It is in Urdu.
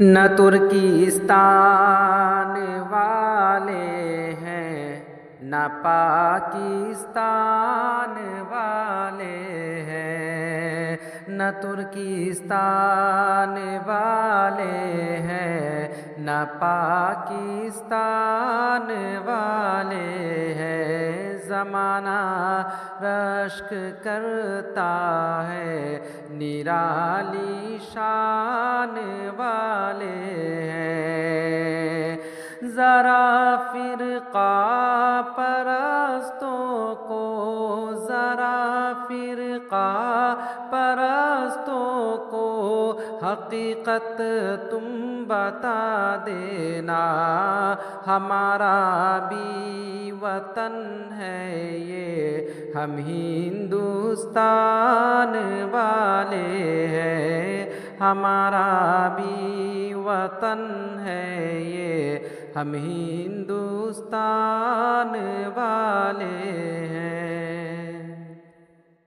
نہ ترکستان والے ہیں نہ پاکستان والے ہیں، نہ ترکستان والے ہیں نہ پاکستان والے ہیں۔ زمانہ رشک کرتا ہے نرالی شان والے ہیں۔ ذرا فرقہ پرستوں کو، ذرا فرقہ پرستوں کو حقیقت تم بتا دینا، ہمارا بھی وطن ہے یہ، ہم ہندوستان والے ہیں، ہمارا بھی وطن ہے یہ، ہم ہندوستان والے